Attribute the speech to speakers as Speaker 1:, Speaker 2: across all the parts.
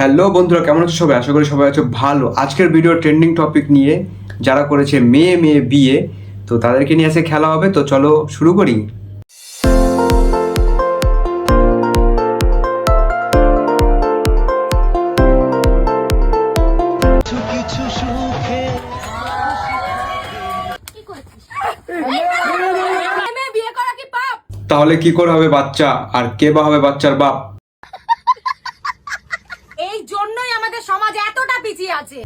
Speaker 1: Hello বন্ধুরা, কেমন আছো সবাই? আশা করি সবাই আছো ভালো। আজকের ভিডিও ট্রেন্ডিং টপিক নিয়ে, যারা করেছে মেয়ে মেয়ে বিয়ে, তো তাদেরকে নিয়ে এসে খেলা হবে। তো চলো শুরু করি। তাহলে কি করে হবে বাচ্চা, আর কে বা হবে বাচ্চার বাপ?
Speaker 2: এই জন্যই আমাদের সমাজ এতটা পিছিয়ে আছে।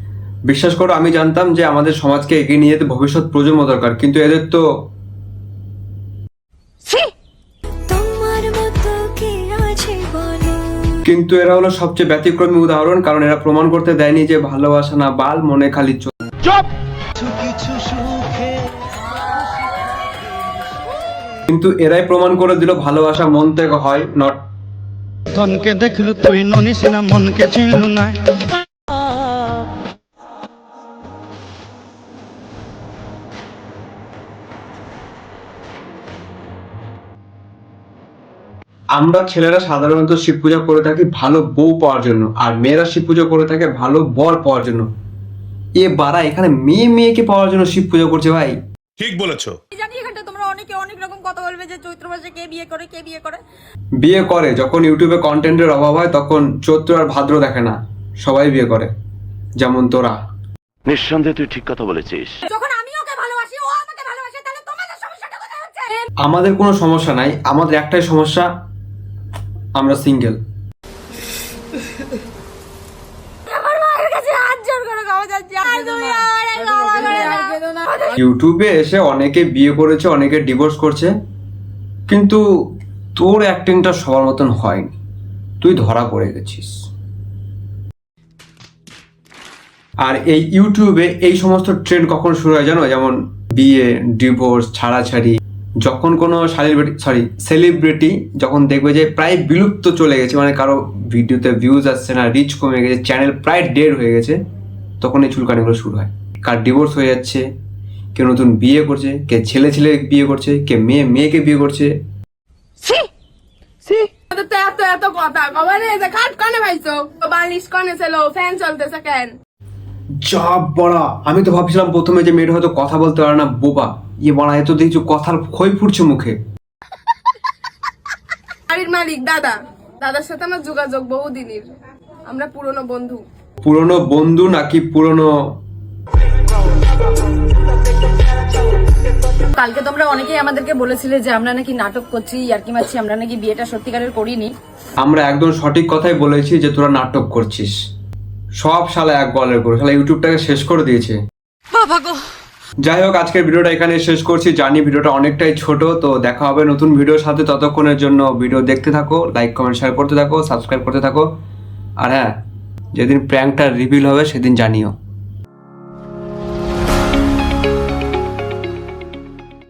Speaker 1: বিশ্বাস করো, আমি জানতাম যে আমাদের সমাজকে এগিয়ে নিয়ে যেতে ভবিষ্যৎ প্রজন্ম দরকার, কিন্তু এদের তো কিন্তু এরা হলো সবচেয়ে ব্যতিক্রমী উদাহরণ, কারণ এরা প্রমাণ করতে দেয়নি যে ভালোবাসা না বাল, মনে খালি চোখ। কিন্তু এরাই প্রমাণ করে দিল ভালোবাসা মন থেকে হয়, নট
Speaker 3: ধনকে দেখলু তুই ননিস না মনকে চিনলু না।
Speaker 1: আমরা ছেলেরা সাধারণত শিব পূজা করে থাকি ভালো বউ পাওয়ার জন্য, আর মেয়েরা শিব পুজো করে থাকে ভালো বর পাওয়ার জন্য। এ বাড়া, এখানে মেয়ে মেয়েকে পাওয়ার জন্য শিব পূজা করছে ভাই।
Speaker 4: ঠিক বলেছো।
Speaker 2: জানি এখানটা তোমরা অনেকে অনেক রকম কথা বলবে যে চৈত্র মাসে কে বিয়ে করে কে বিয়ে করে।
Speaker 1: বিয়ে করে যখন ইউটিউবে কন্টেন্টের অভাব হয়, তখন চৈত্র আর ভাদ্র দেখে না, সবাই বিয়ে করে, যেমন তোরা।
Speaker 5: নিঃসন্দেহে তুই ঠিক কথা বলেছিস।
Speaker 2: যখন আমি ওকে ভালোবাসি ও আমাকে ভালোবাসে, তাহলে তোমাদের সমস্যাটা কোথায় হচ্ছে?
Speaker 1: আমাদের কোনো সমস্যা নাই, আমাদের একটাই সমস্যা, আমরা সিঙ্গেল।
Speaker 2: আমার মায়ের কাছে হাত জোর করে ক্ষমা চাচ্ছি, আর তুমি আমারে ক্ষমা করে দাও।
Speaker 1: ইউটিউবে এসে অনেকে বিয়ে করেছে, অনেকে ডিভোর্স করছে, কিন্তু তোর অ্যাক্টিংটা সবার মতন হয়নি, তুই ধরা পড়ে গেছিস। আর এই ইউটিউবে এই সমস্ত ট্রেন্ড কখন শুরু হয় জানো? যেমন বিয়ে, ডিভোর্স, ছাড়াছাড়ি। যখন কোনো সেলিব্রিটি যখন দেখবে যে প্রায় বিলুপ্ত চলে গেছে, মানে কারো ভিডিওতে ভিউজ আসছে না, রিচ কমে গেছে, চ্যানেল প্রায় ডেড হয়ে গেছে, তখন এই চুলকানিগুলো শুরু হয়। কার ডিভোর্স হয়ে যাচ্ছে, কেউ নতুন বিয়ে করছে, কে ছেলে বিয়ে করছে, কে মেয়েকে বিয়ে করছে।
Speaker 6: তো এত এত কথা কবে রে যে খাট কানে ভাইছো বালিশ কানে ছিল ফ্যান চলতেছে কেন?
Speaker 1: যা বড়া, আমি তো ভাবছিলাম প্রথমে যে মেয়েটা হয়তো কথা বলতে পারে না, বোবা। ইয়ে বড়া, এত দেখছো কথার খই ফুটছে মুখে।
Speaker 6: বাড়ির মালিক দাদার সাথে আমার যোগাযোগ বহুদিনের, আমরা পুরনো বন্ধু।
Speaker 1: পুরনো বন্ধু নাকি পুরনো?
Speaker 2: কালকে তোমরা অনেকেই আমাদেরকে বলেছিলে যে আমরা নাকি নাটক করছি, ইয়ার্কি মারছি, আমরা নাকি বিয়েটা সত্যিকারের করিনি।
Speaker 1: আমরা একদম সঠিক কথাই বলেছি যে তোরা নাটক করছিস। সব শালা এক গলের করে, শালা ইউটিউবটাকে শেষ করে দিয়েছে। যাই হোক, আজকের ভিডিওটা এখানে শেষ করছি। জানি ভিডিওটা অনেকটাই ছোট, তো দেখা হবে নতুন ভিডিওর সাথে। ততক্ষণের জন্য ভিডিও দেখতে থাকো, লাইক কমেন্ট শেয়ার করতে থাকো, সাবস্ক্রাইব করতে থাকো। আর হ্যাঁ, যেদিন প্র্যাঙ্কটা রিভিল হবে সেদিন জানিও।